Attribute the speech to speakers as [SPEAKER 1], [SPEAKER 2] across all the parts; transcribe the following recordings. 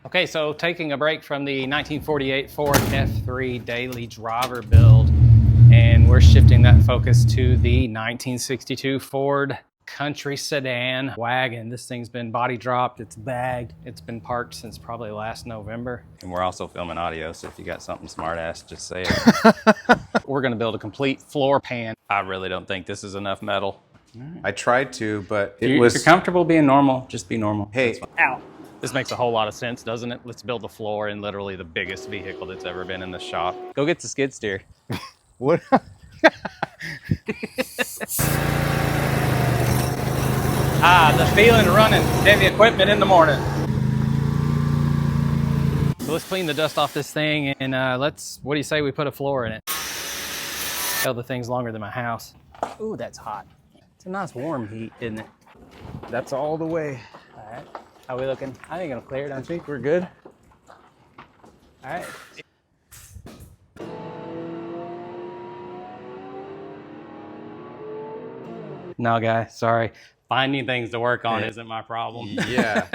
[SPEAKER 1] Okay, so taking a break from the 1948 Ford F3 daily driver build, and we're shifting that focus to the 1962 Ford Country Sedan Wagon. This thing's been body dropped, it's bagged, it's been parked since probably last November. And we're also filming audio, so if you got something smart ass, just say it. We're gonna build a complete floor pan. I really don't think this is enough metal.
[SPEAKER 2] Right. I tried to, but
[SPEAKER 1] if you're comfortable being normal, just be normal.
[SPEAKER 2] Hey,
[SPEAKER 1] ow. This makes a whole lot of sense, doesn't it? Let's build the floor in literally the biggest vehicle that's ever been in the shop. Go get the skid steer.
[SPEAKER 2] What?
[SPEAKER 1] The feeling of running heavy equipment in the morning. So let's clean the dust off this thing and what do you say we put a floor in it? Hell, the thing's longer than my house. Ooh, that's hot. It's a nice warm heat, isn't it?
[SPEAKER 2] That's all the way.
[SPEAKER 1] All right, how we looking? I think it'll clear, don't you?
[SPEAKER 2] We're good.
[SPEAKER 1] All right. No, guy, sorry. Finding things to work on isn't my problem.
[SPEAKER 2] Yeah.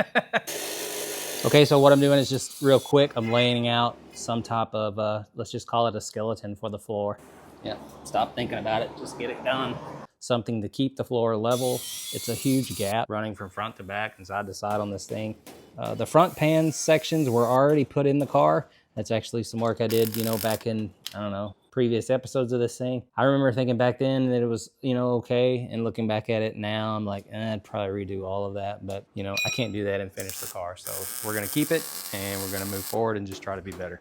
[SPEAKER 1] Okay, so what I'm doing is just real quick, I'm laying out some type of, let's just call it a skeleton for the floor. Yeah, stop thinking about it, just get it done. Something to keep the floor level. It's a huge gap running from front to back and side to side on this thing. The front pan sections were already put in the car. That's actually some work I did, back in, I don't know, previous episodes of this thing. I remember thinking back then that it was, okay. And looking back at it now, I'm like, I'd probably redo all of that. But, I can't do that and finish the car. So we're going to keep it and we're going to move forward and just try to be better.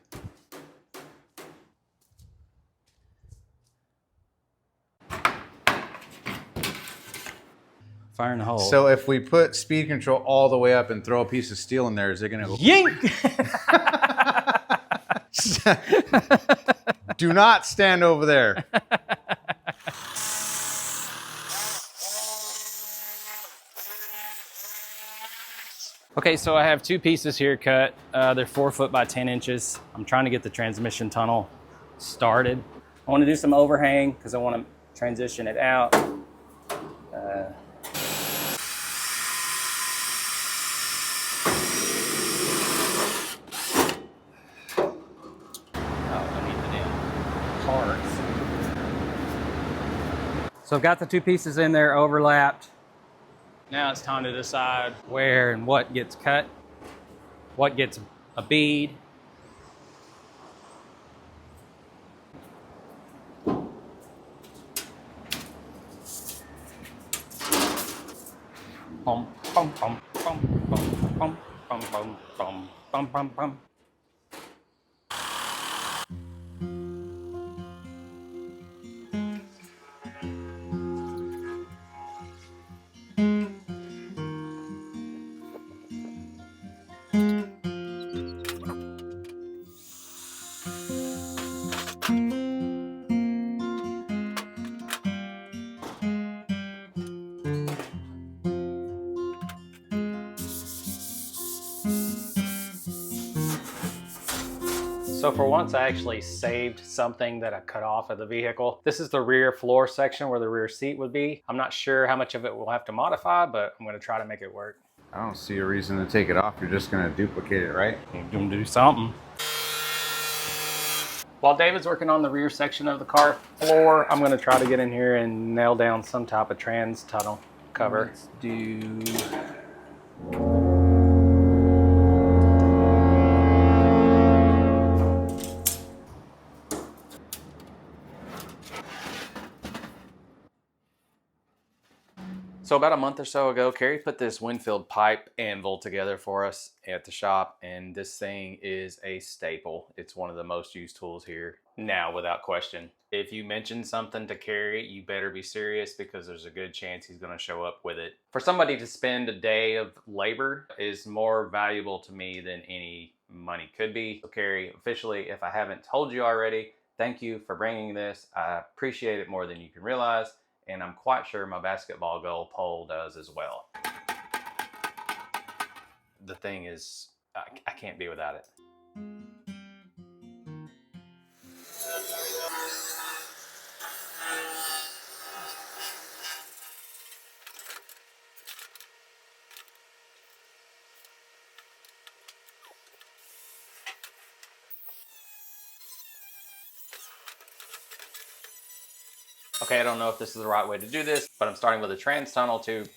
[SPEAKER 1] Fire in the hole.
[SPEAKER 2] So if we put speed control all the way up and throw a piece of steel in there, is it going to go?
[SPEAKER 1] Yink!
[SPEAKER 2] Do not stand over there.
[SPEAKER 1] Okay, so I have two pieces here cut. They're 4 foot by 10 inches. I'm trying to get the transmission tunnel started. I want to do some overhang because I want to transition it out. So I've got the two pieces in there overlapped. Now it's time to decide where and what gets cut, what gets a bead. Bum, bum, bum, bum, bum, bum, bum, bum, bum, bum, bum. So for once, I actually saved something that I cut off of the vehicle. This is the rear floor section where the rear seat would be. I'm not sure how much of it we'll have to modify, but I'm gonna try to make it work.
[SPEAKER 2] I don't see a reason to take it off. You're just going to duplicate it, right?
[SPEAKER 1] You're gonna do something. While David's working on the rear section of the car floor, I'm gonna try to get in here and nail down some type of trans tunnel cover.
[SPEAKER 2] Let's do...
[SPEAKER 1] So about a month or so ago, Kerry put this Winfield pipe anvil together for us at the shop, and this thing is a staple. It's one of the most used tools here now, without question. If you mention something to Kerry, you better be serious because there's a good chance he's gonna show up with it. For somebody to spend a day of labor is more valuable to me than any money could be. So Kerry, officially, if I haven't told you already, thank you for bringing this. I appreciate it more than you can realize. And I'm quite sure my basketball goal pole does as well. The thing is, I can't be without it. Okay, I don't know if this is the right way to do this, but I'm starting with a trans tunnel tube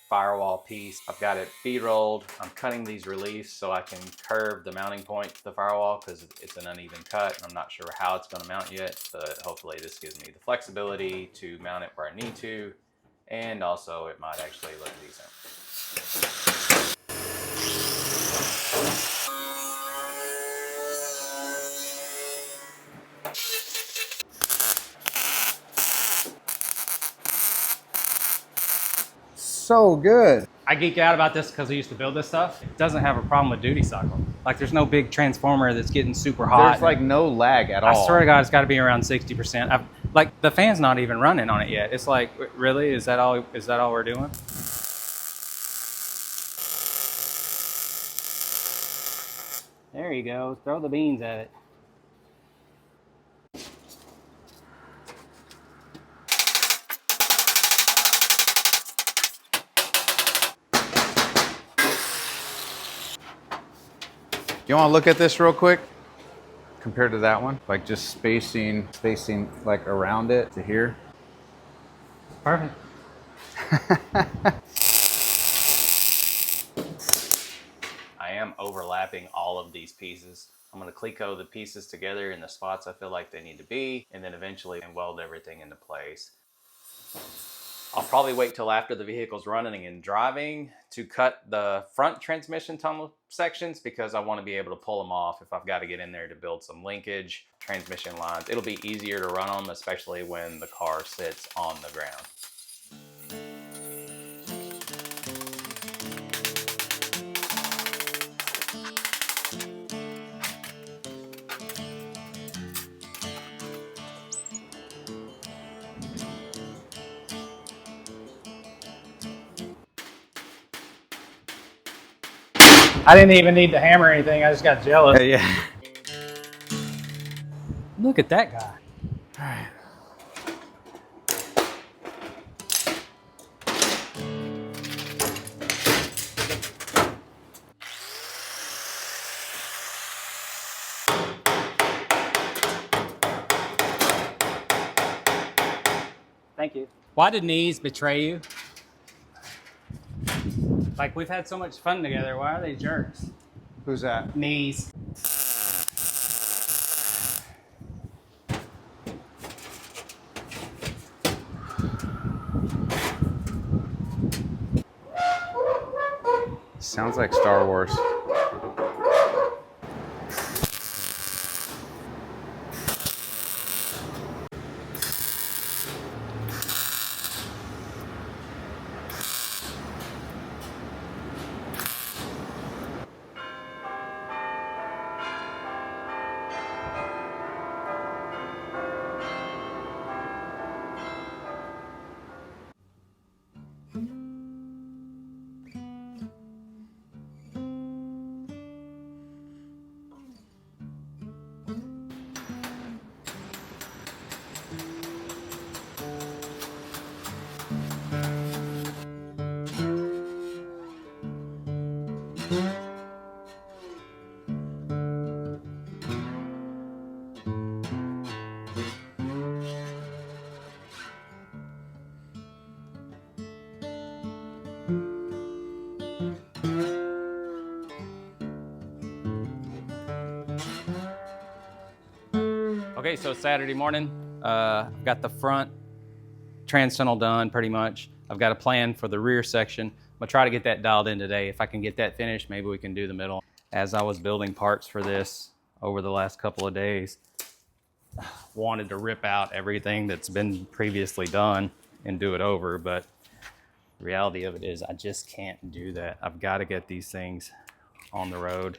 [SPEAKER 1] firewall piece. I've got it bead rolled. I'm cutting these reliefs so I can curve the mounting point to the firewall because it's an uneven cut. And I'm not sure how it's going to mount yet, but hopefully this gives me the flexibility to mount it where I need to. And also it might actually look decent.
[SPEAKER 2] So good.
[SPEAKER 1] I geek out about this because I used to build this stuff. It doesn't have a problem with duty cycle. Like there's no big transformer that's getting super hot.
[SPEAKER 2] There's like no lag at all.
[SPEAKER 1] I swear to God, it's got to be around 60%. Like the fan's not even running on it yet. It's like, really? Is that all we're doing? There you go. Throw the beans at it.
[SPEAKER 2] You want to look at this real quick compared to that one? Like just spacing like around it to here.
[SPEAKER 1] Perfect. I am overlapping all of these pieces. I'm going to Cleco the pieces together in the spots I feel like they need to be, and then eventually weld everything into place. I'll probably wait till after the vehicle's running and driving to cut the front transmission tunnel sections because I want to be able to pull them off if I've got to get in there to build some linkage, transmission lines. It'll be easier to run them, especially when the car sits on the ground. I didn't even need to hammer anything. I just got jealous.
[SPEAKER 2] Yeah.
[SPEAKER 1] Look at that guy.
[SPEAKER 2] All right.
[SPEAKER 1] Thank you. Why did knees betray you? Like, we've had so much fun together. Why are they jerks?
[SPEAKER 2] Who's that?
[SPEAKER 1] Knees.
[SPEAKER 2] Sounds like Star Wars.
[SPEAKER 1] Okay, so Saturday morning, I've got the front trans tunnel done pretty much. I've got a plan for the rear section. I'm gonna try to get that dialed in today. If I can get that finished, maybe we can do the middle. As I was building parts for this over the last couple of days, wanted to rip out everything that's been previously done and do it over, but the reality of it is I just can't do that. I've got to get these things on the road.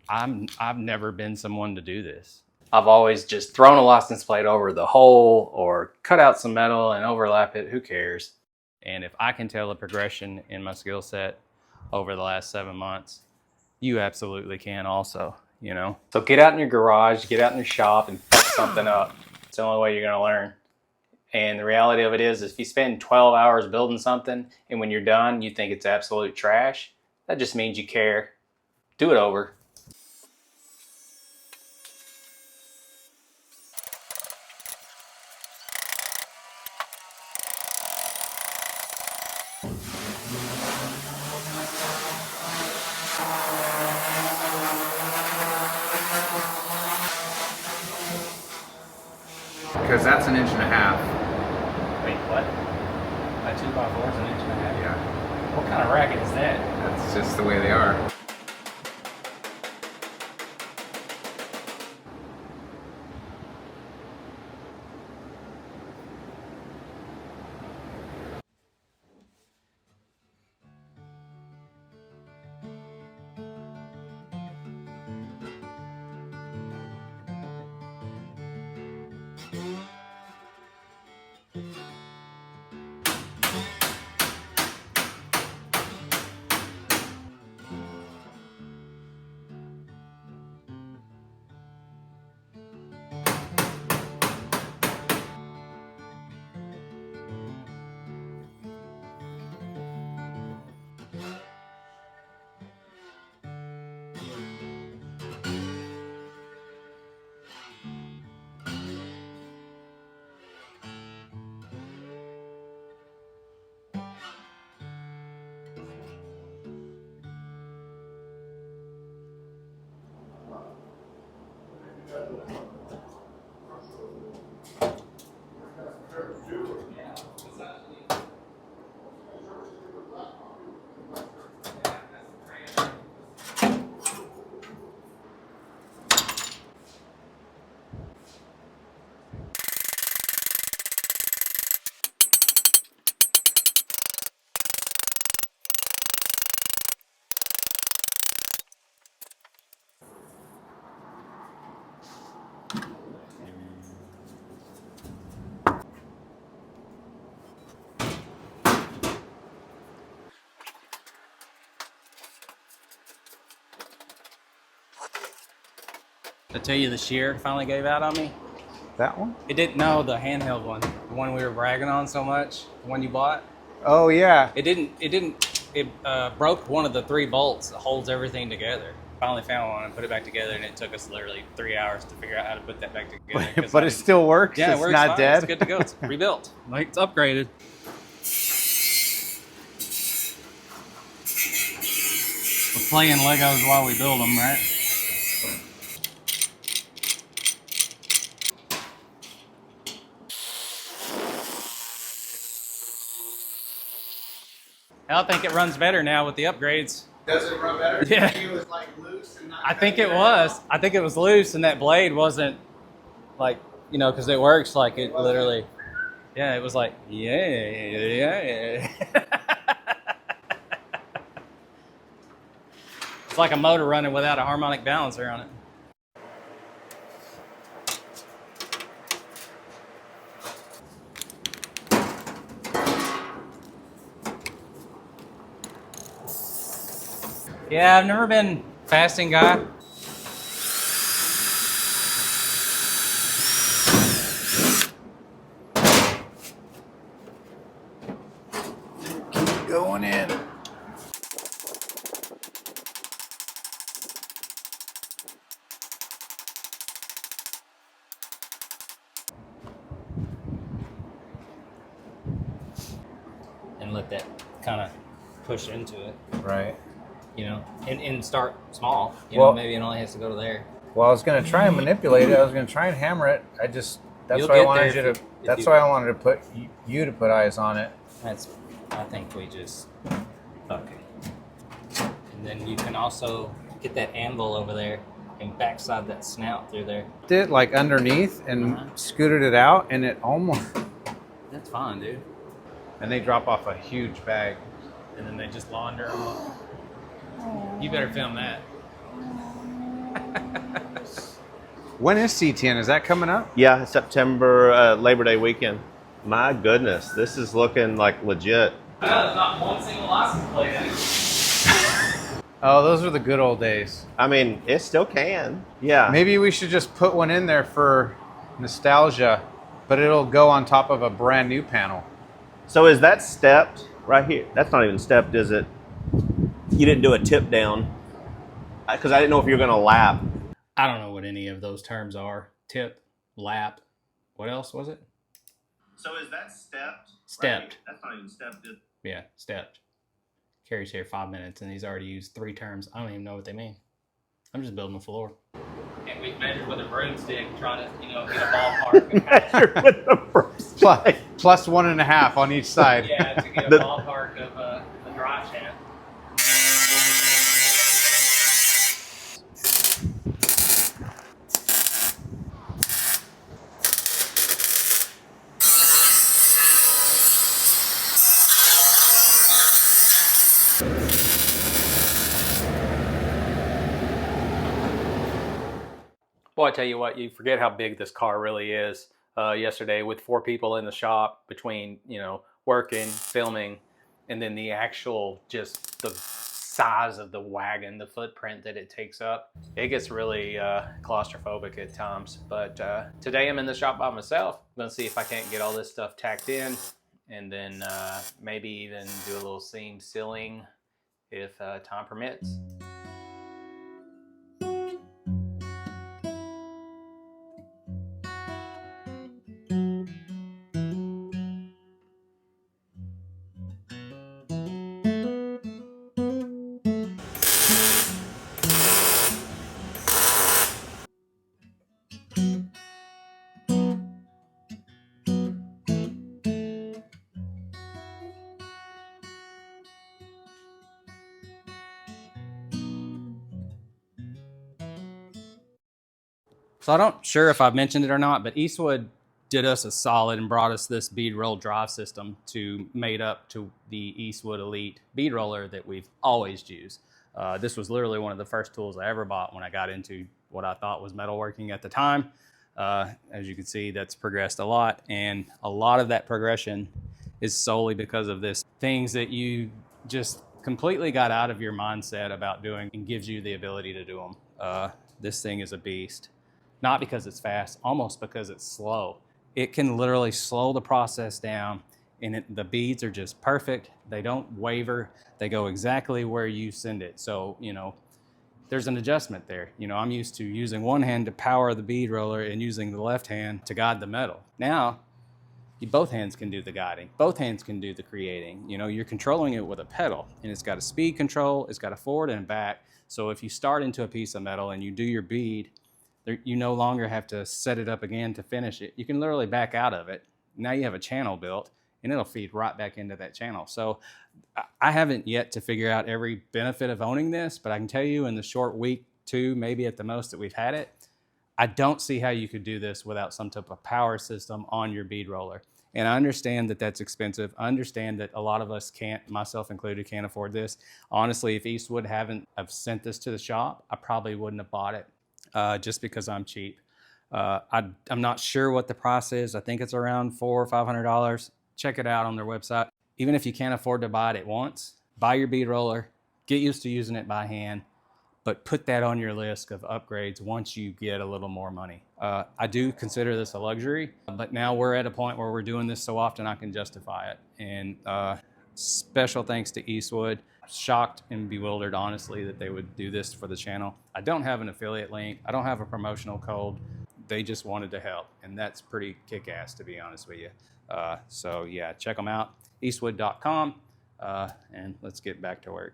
[SPEAKER 1] I've never been someone to do this. I've always just thrown a license plate over the hole or cut out some metal and overlap it. Who cares? And if I can tell a progression in my skill set over the last 7 months, you absolutely can also, you know? So get out in your garage, get out in your shop and fuck something up. It's the only way you're gonna learn. And the reality of it is if you spend 12 hours building something and when you're done, you think it's absolute trash, that just means you care. Do it over.
[SPEAKER 2] Because that's 1.5 inches.
[SPEAKER 1] Wait, what? My 2x4 is 1.5 inches?
[SPEAKER 2] Yeah.
[SPEAKER 1] What kind of racket is that?
[SPEAKER 2] That's just the way they are.
[SPEAKER 1] I tell you, the shear finally gave out on me.
[SPEAKER 2] That one?
[SPEAKER 1] It didn't. No, the handheld one, the one we were bragging on so much, the one you bought.
[SPEAKER 2] Oh yeah.
[SPEAKER 1] It didn't. It broke one of the 3 bolts that holds everything together. Finally found one and put it back together, and it took us literally 3 hours to figure out how to put that back together.
[SPEAKER 2] But it still works.
[SPEAKER 1] Yeah,
[SPEAKER 2] It's
[SPEAKER 1] it works
[SPEAKER 2] not
[SPEAKER 1] fine.
[SPEAKER 2] dead.
[SPEAKER 1] It's good to go. It's rebuilt. Like, it's upgraded. We're playing Legos while we build them, right? I think it runs better now with the upgrades.
[SPEAKER 2] Does it run better?
[SPEAKER 1] Yeah.
[SPEAKER 2] It was like loose and not.
[SPEAKER 1] I think it was. I think it was loose, and that blade wasn't like, you know, because it works like it literally. Yeah, it was like, yeah. It's like a motor running without a harmonic balancer on it. Yeah, I've never been fasting guy.
[SPEAKER 2] Keep going in.
[SPEAKER 1] And let that kind of push into it,
[SPEAKER 2] Right.
[SPEAKER 1] you know, and start small. You
[SPEAKER 2] Well-
[SPEAKER 1] know, maybe it only has to go to there.
[SPEAKER 2] Well, I was gonna try and manipulate it. I was gonna try and hammer it. That's
[SPEAKER 1] You'll
[SPEAKER 2] why I
[SPEAKER 1] get
[SPEAKER 2] wanted
[SPEAKER 1] there
[SPEAKER 2] you
[SPEAKER 1] if
[SPEAKER 2] to.
[SPEAKER 1] you- if
[SPEAKER 2] That's
[SPEAKER 1] you-
[SPEAKER 2] why I wanted to put you to put eyes on it.
[SPEAKER 1] I think we just, okay. And then you can also get that anvil over there and backside that snout through there.
[SPEAKER 2] Did like underneath and
[SPEAKER 1] Uh-huh.
[SPEAKER 2] scooted it out, and it almost.
[SPEAKER 1] That's fine, dude.
[SPEAKER 2] And they drop off a huge bag.
[SPEAKER 1] And then they just launder them. You better film that.
[SPEAKER 2] When is C10? Is that coming up?
[SPEAKER 3] Yeah, September Labor Day weekend. My goodness, this is looking like legit.
[SPEAKER 1] There's not one single license plate in it.
[SPEAKER 2] Oh, those are the good old days.
[SPEAKER 3] I mean, it still can. Yeah.
[SPEAKER 2] Maybe we should just put one in there for nostalgia, but it'll go on top of a brand new panel.
[SPEAKER 3] So is that stepped right here? That's not even stepped, is it? You didn't do a tip down because I didn't know if you were going to lap.
[SPEAKER 1] I don't know what any of those terms are. Tip, lap. What else was it?
[SPEAKER 3] So is that stepped?
[SPEAKER 1] Stepped.
[SPEAKER 3] That's not even stepped.
[SPEAKER 1] Yeah, stepped. Kerry's here 5 minutes and he's already used 3 terms. I don't even know what they mean. I'm just building the floor. And we measured with a broomstick, trying to, get a ballpark.
[SPEAKER 3] Measure with the broomstick.
[SPEAKER 2] Plus 1.5 on each side.
[SPEAKER 1] Yeah, to get a ballpark of the drive shaft. Boy, I tell you what, you forget how big this car really is. Yesterday, with 4 people in the shop, between working, filming, and then the actual just the size of the wagon, the footprint that it takes up, it gets really claustrophobic at times. But today I'm in the shop by myself. I'm gonna see if I can't get all this stuff tacked in, and then maybe even do a little seam sealing if time permits. So I'm not sure if I've mentioned it or not, but Eastwood did us a solid and brought us this bead-rolled drive system to mate up to the Eastwood Elite bead roller that we've always used. This was literally one of the first tools I ever bought when I got into what I thought was metalworking at the time. As you can see, that's progressed a lot, and a lot of that progression is solely because of this. Things that you just completely got out of your mindset about doing and gives you the ability to do them. This thing is a beast. Not because it's fast, almost because it's slow. It can literally slow the process down, and the beads are just perfect. They don't waver. They go exactly where you send it. So, there's an adjustment there. I'm used to using one hand to power the bead roller and using the left hand to guide the metal. Now, both hands can do the guiding. Both hands can do the creating. You're controlling it with a pedal, and it's got a speed control. It's got a forward and back. So if you start into a piece of metal and you do your bead, you no longer have to set it up again to finish it. You can literally back out of it. Now you have a channel built, and it'll feed right back into that channel. So I haven't yet to figure out every benefit of owning this, but I can tell you in the short week, 2, maybe at the most that we've had it, I don't see how you could do this without some type of power system on your bead roller. And I understand that that's expensive. I understand that a lot of us can't, myself included, can't afford this. Honestly, if Eastwood have sent this to the shop, I probably wouldn't have bought it. Just because I'm cheap. I'm not sure what the price is. I think it's around $400 or $500. Check it out on their website. Even if you can't afford to buy it at once, buy your bead roller, get used to using it by hand, but put that on your list of upgrades once you get a little more money. I do consider this a luxury, but now we're at a point where we're doing this so often I can justify it. And special thanks to Eastwood. Shocked and bewildered, honestly, that they would do this for the channel. I don't have an affiliate link. I don't have a promotional code. They just wanted to help, and that's pretty kick-ass, to be honest with you. So yeah, check them out, eastwood.com, and let's get back to work.